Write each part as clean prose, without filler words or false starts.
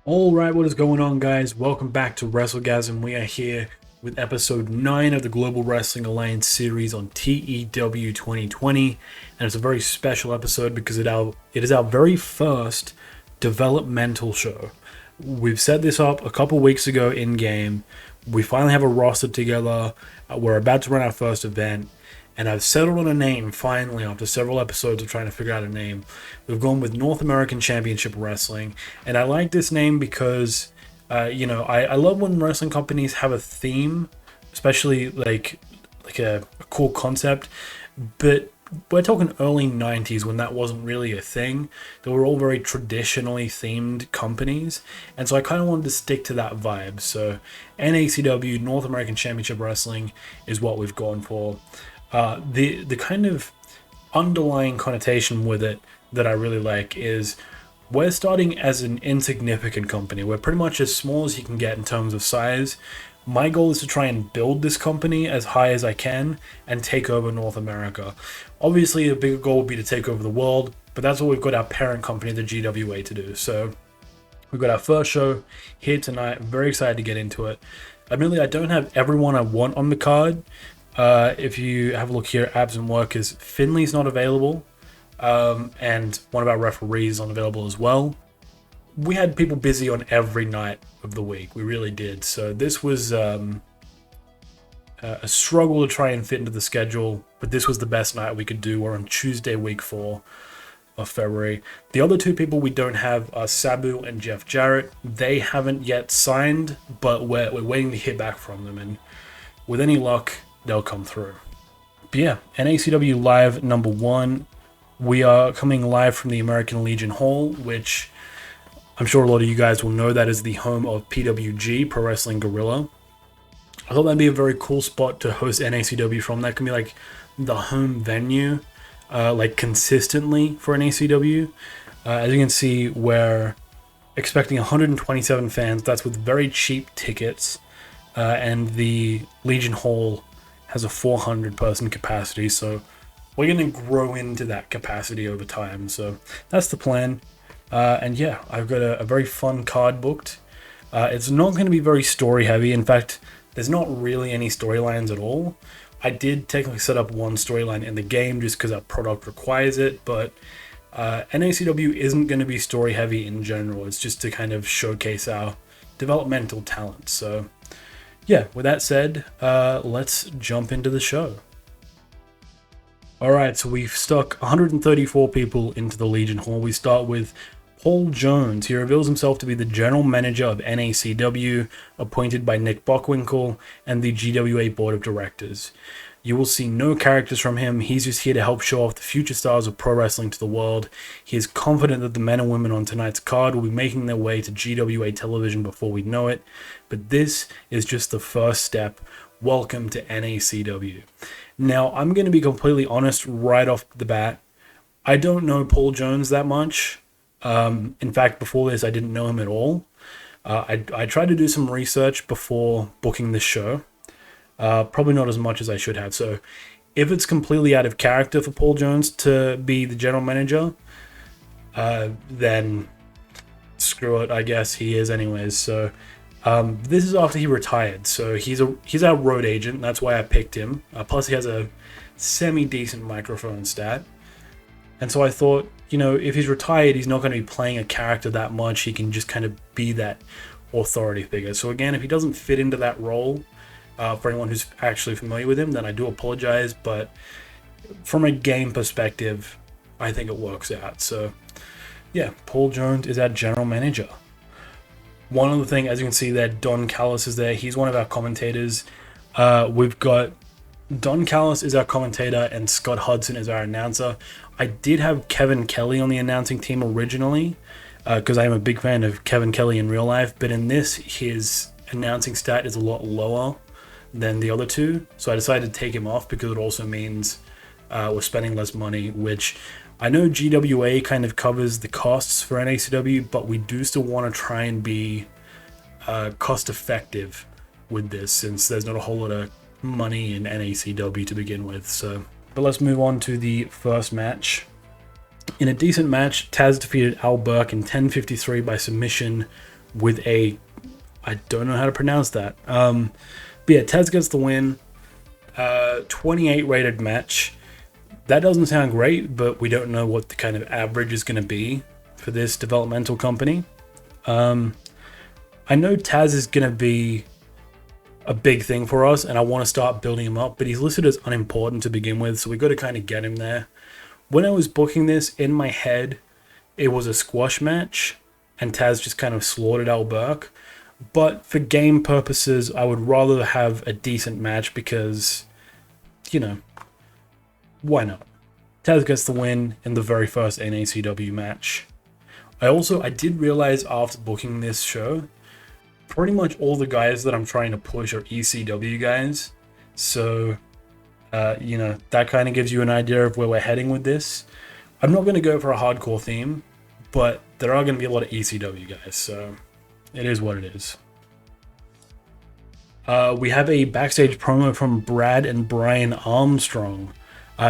Alright, what is going on, guys? Welcome back to WrestleGasm. We are here with episode 9 of the Global Wrestling Alliance series on TEW 2020. And it's a very special episode because it is our very first developmental show. We've set this up a couple weeks ago in-game. We finally have a roster together. We're about to run our first event. And I've settled on a name, finally, after several episodes of trying to figure out a name. We've gone with North American Championship Wrestling. And I like this name because, I love when wrestling companies have a theme, especially like a cool concept. But we're talking early 90s when that wasn't really a thing. They were all very traditionally themed companies. And so I kind of wanted to stick to that vibe. So NACW, North American Championship Wrestling, is what we've gone for. The kind of underlying connotation with it that I really like is we're starting as an insignificant company. We're pretty much as small as you can get in terms of size. My goal is to try and build this company as high as I can and take over North America. Obviously, a bigger goal would be to take over the world, but that's what we've got our parent company, the GWA, to do. So we've got our first show here tonight. I'm very excited to get into it. Admittedly, I don't have everyone I want on the card. If you have a look here, absent workers, Finley's not available, and one of our referees is unavailable as well. We had people busy on every night of the week, we really did. So this was a struggle to try and fit into the schedule, but this was the best night we could do. We're on Tuesday, week 4 of February. The other two people we don't have are Sabu and Jeff Jarrett. They haven't yet signed, but we're waiting to hear back from them, and with any luck, they'll come through. But yeah, NACW Live number 1. We are coming live from the American Legion Hall, which I'm sure a lot of you guys will know that is the home of PWG, Pro Wrestling Guerrilla. I thought that'd be a very cool spot to host NACW from. That can be like the home venue, like consistently for NACW. As you can see, we're expecting 127 fans. That's with very cheap tickets. And the Legion Hall has a 400 person capacity, so we're going to grow into that capacity over time. So that's the plan. And yeah, I've got a very fun card booked. It's not going to be very story heavy. In fact, there's not really any storylines at all. I did technically set up one storyline in the game just because our product requires it, but NACW isn't going to be story heavy in general. It's just to kind of showcase our developmental talent. So yeah, with that said, let's jump into the show. Alright, so we've stuck 134 people into the Legion Hall. We start with Paul Jones. He reveals himself to be the general manager of NACW, appointed by Nick Bockwinkel and the GWA board of directors. You will see no characters from him. He's just here to help show off the future stars of pro wrestling to the world. He is confident that the men and women on tonight's card will be making their way to GWA television before we know it. But this is just the first step. Welcome to NACW. Now, I'm going to be completely honest right off the bat. I don't know Paul Jones that much. In fact, before this, I didn't know him at all. I tried to do some research before booking this show. Probably not as much as I should have. So if it's completely out of character for Paul Jones to be the general manager, then screw it, I guess he is anyways. So this is after he retired. So he's our road agent. That's why I picked him. Plus he has a semi-decent microphone stat. And so I thought, if he's retired, he's not going to be playing a character that much. He can just kind of be that authority figure. So again, if he doesn't fit into that role, for anyone who's actually familiar with him, then I do apologize, but from a game perspective, I think it works out. So yeah, Paul Jones is our general manager. One other thing, as you can see there, Don Callis is there. He's one of our commentators. We've got Don Callis is our commentator and Scott Hudson is our announcer. I did have Kevin Kelly on the announcing team originally, because I am a big fan of Kevin Kelly in real life, but in this, his announcing stat is a lot lower than the other two, so I decided to take him off because it also means we're spending less money, which I know GWA kind of covers the costs for NACW, but we do still want to try and be cost effective with this, since there's not a whole lot of money in NACW to begin with. So, but let's move on to the first match. In a decent match, Taz defeated Al Burke in 10:53 by submission with a, I don't know how to pronounce that. But yeah, Taz gets the win. 28 rated match. That doesn't sound great, but we don't know what the kind of average is going to be for this developmental company. I know Taz is going to be a big thing for us, and I want to start building him up, but he's listed as unimportant to begin with, so we got to kind of get him there. When I was booking this, in my head, it was a squash match, and Taz just kind of slaughtered Al Burke. But for game purposes, I would rather have a decent match because, you know, why not? Taz gets the win in the very first NACW match. I did realize after booking this show, pretty much all the guys that I'm trying to push are ECW guys. So, you know, that kind of gives you an idea of where we're heading with this. I'm not going to go for a hardcore theme, but there are going to be a lot of ECW guys, so it is what it is. We have a backstage promo from Brad and Brian Armstrong.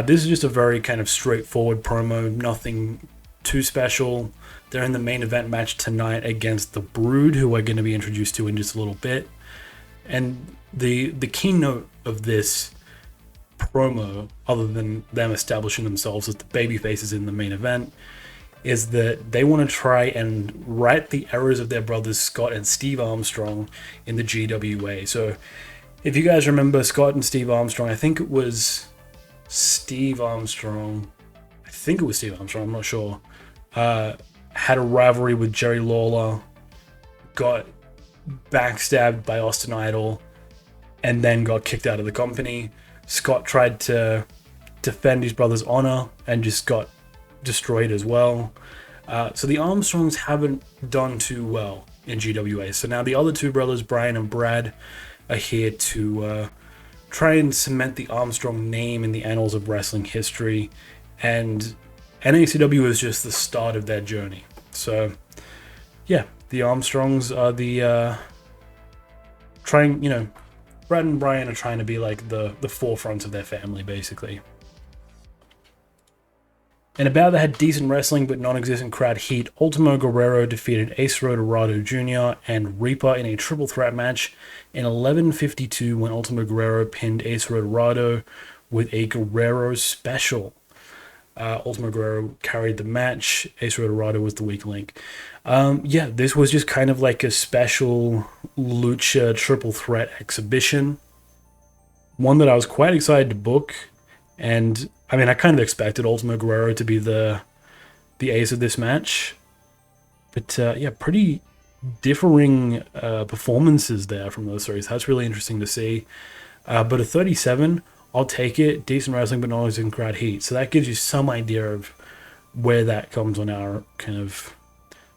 This is just a very kind of straightforward promo, nothing too special. They're in the main event match tonight against the Brood, who we're going to be introduced to in just a little bit. And the keynote of this promo, other than them establishing themselves as the babyfaces in the main event, is that they want to try and right the errors of their brothers Scott and Steve Armstrong in the GWA. So if you guys remember Scott and Steve Armstrong, I think it was Steve Armstrong, I'm not sure, had a rivalry with Jerry Lawler, got backstabbed by Austin Idol, and then got kicked out of the company. Scott tried to defend his brother's honor and just got destroyed as well. So the Armstrongs haven't done too well in GWA. So now the other two brothers, Brian and Brad, are here to try and cement the Armstrong name in the annals of wrestling history. And NACW is just the start of their journey. So yeah, the Armstrongs are the trying, you know, Brad and Brian are trying to be like the forefront of their family, basically. In a bout that had decent wrestling but non-existent crowd heat, Ultimo Guerrero defeated Ace Dorado Jr. and Reaper in a triple threat match in 11:52 when Ultimo Guerrero pinned Ace Dorado with a Guerrero special. Ultimo Guerrero carried the match. Ace Dorado was the weak link. Yeah, this was just kind of like a special lucha triple threat exhibition. One that I was quite excited to book. And, I mean, I kind of expected Ultimo Guerrero to be the ace of this match. But, yeah, pretty differing performances there from those three. So that's really interesting to see. But a 37... I'll take it. Decent wrestling, but not always in crowd heat. So that gives you some idea of where that comes on our kind of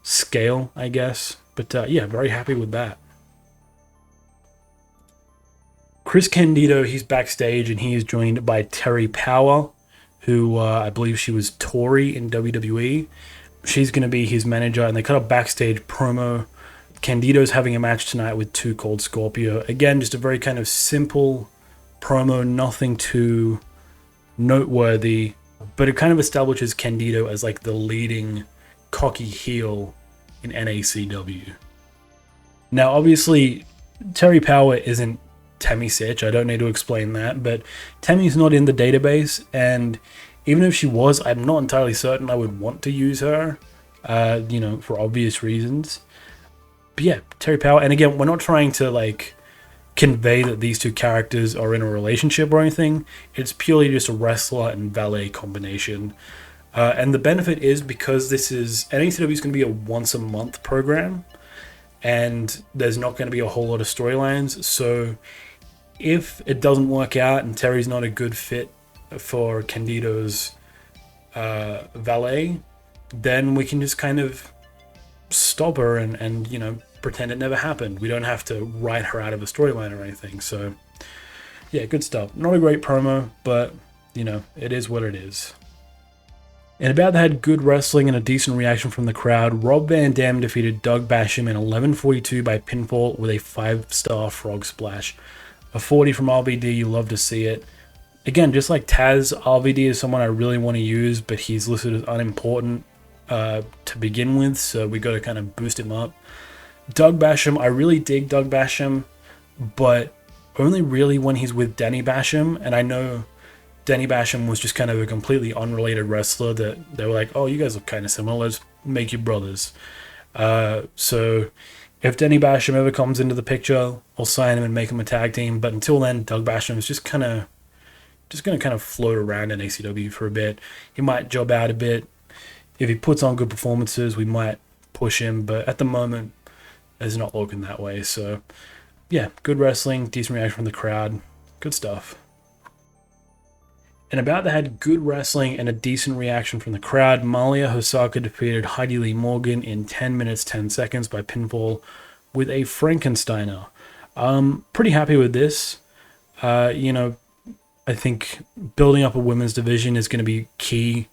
scale, I guess. But yeah, very happy with that. Chris Candido, he's backstage, and he is joined by Terry Power, who I believe she was Tori in WWE. She's going to be his manager, and they cut a backstage promo. Candido's having a match tonight with Too Cold Scorpio. Again, just a very kind of simple promo, nothing too noteworthy, but it kind of establishes Candido as like the leading cocky heel in NACW. Now, obviously, Terry Power isn't Tammy Sitch. I don't need to explain that, but Tammy's not in the database, and even if she was, I'm not entirely certain I would want to use her, you know, for obvious reasons. But yeah, Terry Power, and again, we're not trying to like convey that these two characters are in a relationship or anything. It's purely just a wrestler and valet combination. And the benefit is because this is NACW is going to be a once a month program, and there's not going to be a whole lot of storylines. So if it doesn't work out and Terry's not a good fit for Candido's valet, then we can just kind of stop her and you know, pretend it never happened. We don't have to write her out of a storyline or anything. So yeah, good stuff. Not a great promo, but you know, it is what it is. In a bout that had good wrestling and a decent reaction from the crowd, Rob Van Dam defeated Doug Basham in 11:42 by pinfall with a 5-star frog splash. A 40 from RVD, you love to see it. Again, just like Taz, RVD is someone I really want to use, but he's listed as unimportant to begin with, so we got to kind of boost him up. Doug Basham, I really dig Doug Basham, but only really when he's with Danny Basham. And I know Danny Basham was just kind of a completely unrelated wrestler that they were like, oh, you guys look kind of similar, let's make you brothers. So if Danny Basham ever comes into the picture, I'll sign him and make him a tag team. But until then, Doug Basham is just going to kind of float around in ACW for a bit. He might job out a bit. If he puts on good performances, we might push him. But at the moment, it's not looking that way. So yeah, good wrestling, decent reaction from the crowd, good stuff. And about that had good wrestling and a decent reaction from the crowd. Malia Hosaka defeated Heidi Lee Morgan in 10 minutes 10 seconds by pinfall with a Frankensteiner. Pretty happy with this. I think building up a women's division is going to be key.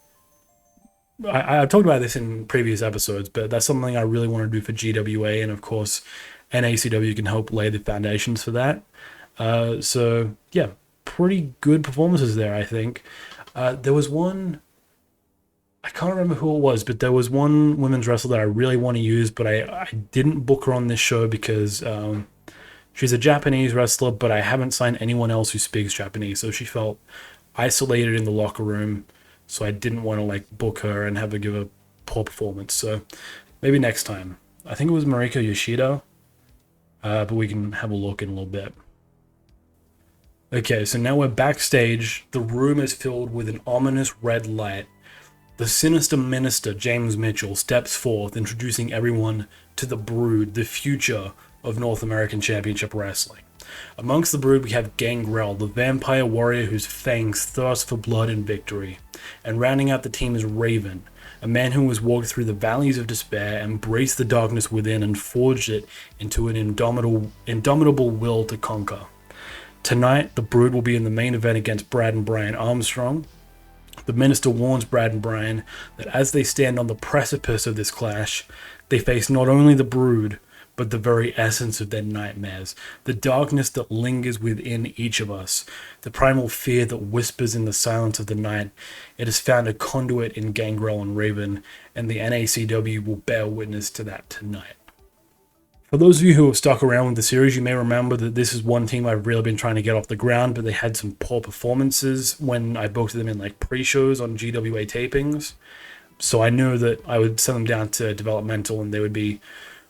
I've talked about this in previous episodes, but that's something I really want to do for GWA, and of course NACW can help lay the foundations for that. So yeah, pretty good performances there, I think. There was one, I can't remember who it was, but there was one women's wrestler that I really want to use, but I didn't book her on this show because she's a Japanese wrestler, but I haven't signed anyone else who speaks Japanese, so she felt isolated in the locker room, so I didn't want to book her and have her give a poor performance. So maybe next time. I think it was Mariko Yoshida, but we can have a look in a little bit. Okay, so now we're backstage. The room is filled with an ominous red light. The sinister minister, James Mitchell, steps forth, introducing everyone to the Brood, the future of North American Championship Wrestling. Amongst the Brood, we have Gangrel, the vampire warrior whose fangs thirst for blood and victory. And rounding out the team is Raven, a man who has walked through the valleys of despair, embraced the darkness within, and forged it into an indomitable will to conquer. Tonight, the Brood will be in the main event against Brad and Brian Armstrong. The minister warns Brad and Brian that as they stand on the precipice of this clash, they face not only the Brood, but the very essence of their nightmares, the darkness that lingers within each of us, the primal fear that whispers in the silence of the night. It has found a conduit in Gangrel and Raven, and the NACW will bear witness to that tonight. For those of you who have stuck around with the series, you may remember that this is one team I've really been trying to get off the ground, but they had some poor performances when I booked them in pre-shows on GWA tapings. So I knew that I would send them down to Developmental and they would be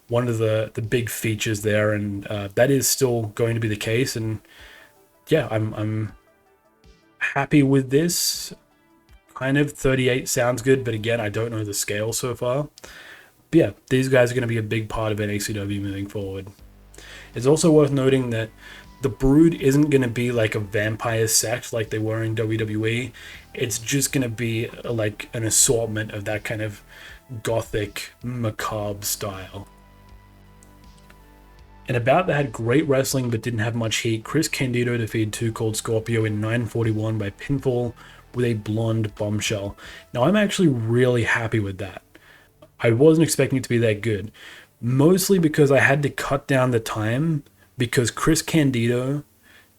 one of the big features there, and that is still going to be the case. And yeah, I'm happy with this. Kind of 38 sounds good, but again, I don't know the scale so far. But yeah, these guys are going to be a big part of NACW moving forward. It's also worth noting that the Brood isn't going to be like a vampire sect like they were in WWE. It's just going to be an assortment of that kind of gothic, macabre style. And about that had great wrestling but didn't have much heat. Chris Candido defeated Too Cold Scorpio in 9:41 by pinfall with a blonde bombshell. Now I'm actually really happy with that. I wasn't expecting it to be that good, mostly because I had to cut down the time because Chris Candido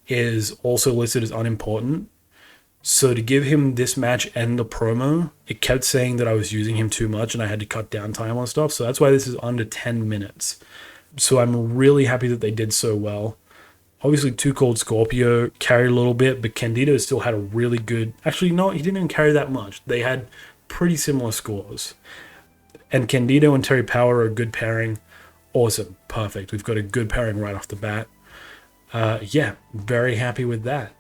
is also listed as unimportant. So to give him this match and the promo, it kept saying that I was using him too much and I had to cut down time on stuff. So that's why this is under 10 minutes. So I'm really happy that they did so well. Obviously, Too Cold Scorpio carried a little bit, but Candido still had a really good... Actually, no, he didn't even carry that much. They had pretty similar scores. And Candido and Terry Power are a good pairing. Awesome. Perfect. We've got a good pairing right off the bat. Yeah, very happy with that.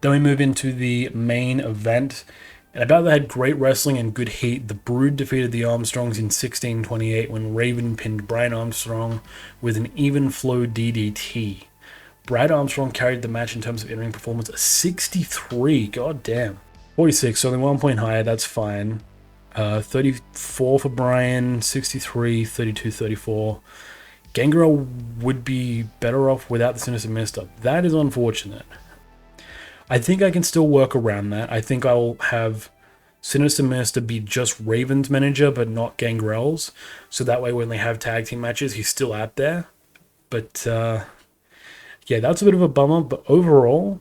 Then we move into the main event. And about that had great wrestling and good heat. The Brood defeated the Armstrongs in 16:28 when Raven pinned Brian Armstrong with an even flow DDT. Brad Armstrong carried the match in terms of in-ring performance, a 63. God damn. 46, so only 1 point higher. That's fine. 34 for Brian, 63, 32, 34. Gangrel would be better off without the Sinister Minister. That is unfortunate. I think I can still work around that. I think I'll have Sinister Minister be just Raven's manager, but not Gangrel's. So that way when they have tag team matches, he's still out there. But yeah, that's a bit of a bummer. But overall,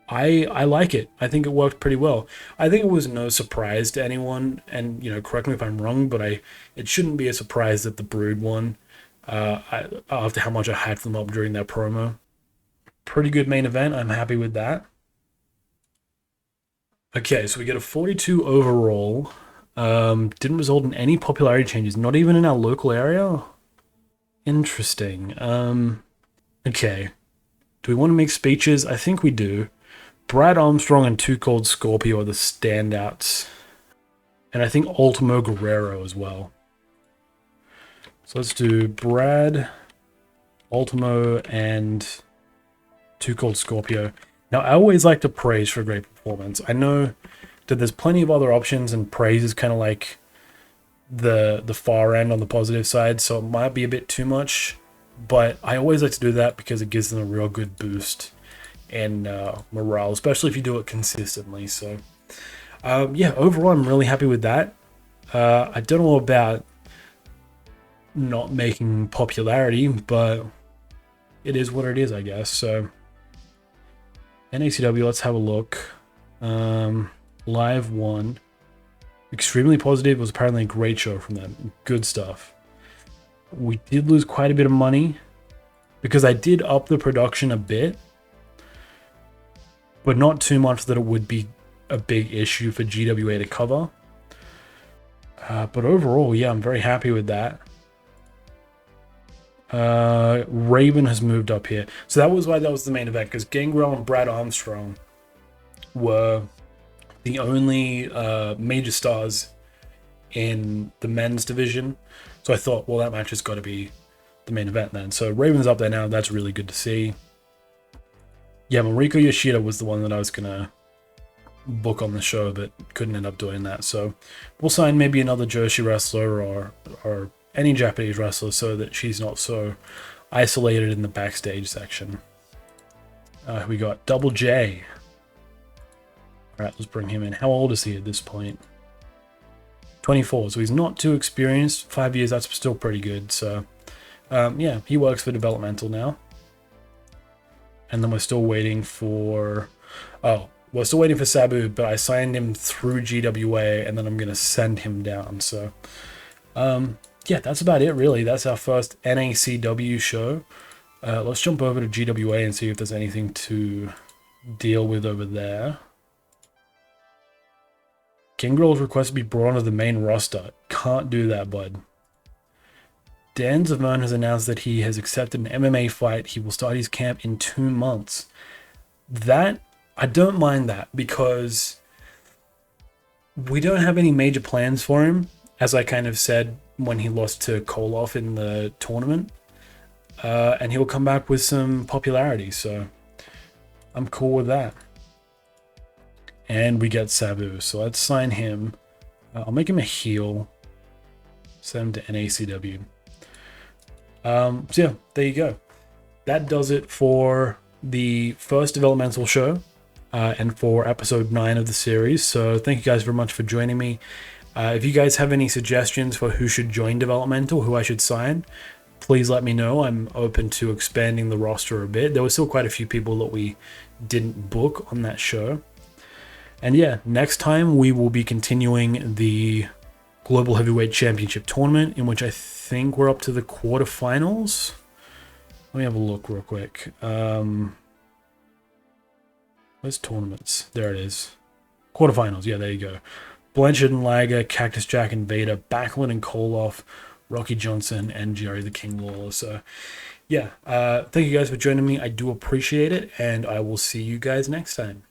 I like it. I think it worked pretty well. I think it was no surprise to anyone. And, correct me if I'm wrong, but it shouldn't be a surprise that the Brood won. after how much I hyped them up during that promo. Pretty good main event. I'm happy with that. Okay, so we get a 42 overall. Didn't result in any popularity changes, not even in our local area. Interesting. Okay. Do we want to make speeches? I think we do. Brad Armstrong and Too Cold Scorpio are the standouts. And I think Ultimo Guerrero as well. So let's do Brad, Ultimo, and Too Cold Scorpio. Now, I always like to praise for a great performance. I know that there's plenty of other options, and praise is kind of like the far end on the positive side, so it might be a bit too much. But I always like to do that because it gives them a real good boost and morale, especially if you do it consistently. So, yeah, overall, I'm really happy with that. I don't know about not making popularity, but it is what it is, I guess. So, NACW, let's have a look. Live 1. Extremely positive. It was apparently a great show from them. Good stuff. We did lose quite a bit of money because I did up the production a bit, but not too much that it would be a big issue for GWA to cover. But overall, yeah, I'm very happy with that. Raven has moved up here. So that was why that was the main event, because Gangrel and Brad Armstrong were the only major stars in the men's division. So I thought, well, that match has got to be the main event then. So Raven's up there now. That's really good to see. Yeah, Mariko Yoshida was the one that I was going to book on the show, but couldn't end up doing that. So we'll sign maybe another Joshi wrestler or any Japanese wrestler so that she's not so isolated in the backstage section. We got Double J. All right, let's bring him in. How old is he at this point? 24, so he's not too experienced. 5 years, that's still pretty good. So, yeah, he works for Developmental now. And then we're still waiting for... Oh, we're still waiting for Sabu, but I signed him through GWA, and then I'm going to send him down. So, yeah, that's about it, really. That's our first NACW show. Let's jump over to GWA and see if there's anything to deal with over there. Gangrel's request to be brought onto the main roster. Can't do that, bud. Dan Zavern has announced that he has accepted an MMA fight. He will start his camp in 2 months. That, I don't mind that, because we don't have any major plans for him, as I kind of said when he lost to Koloff in the tournament. And he'll come back with some popularity, so I'm cool with that. And we get Sabu, so let's sign him. I'll make him a heel. Send him to NACW. So yeah, there you go. That does it for the first developmental show and for episode 9 of the series. So thank you guys very much for joining me. If you guys have any suggestions for who should join developmental, who I should sign, please let me know. I'm open to expanding the roster a bit. There were still quite a few people that we didn't book on that show. And yeah, next time we will be continuing the Global Heavyweight Championship tournament, in which I think we're up to the quarterfinals. Let me have a look real quick. Where's tournaments? There it is. Quarterfinals. Yeah, there you go. Blanchard and Liger, Cactus Jack and Vader, Backlund and Koloff, Rocky Johnson, and Jerry the King Lawler. So yeah, thank you guys for joining me. I do appreciate it, and I will see you guys next time.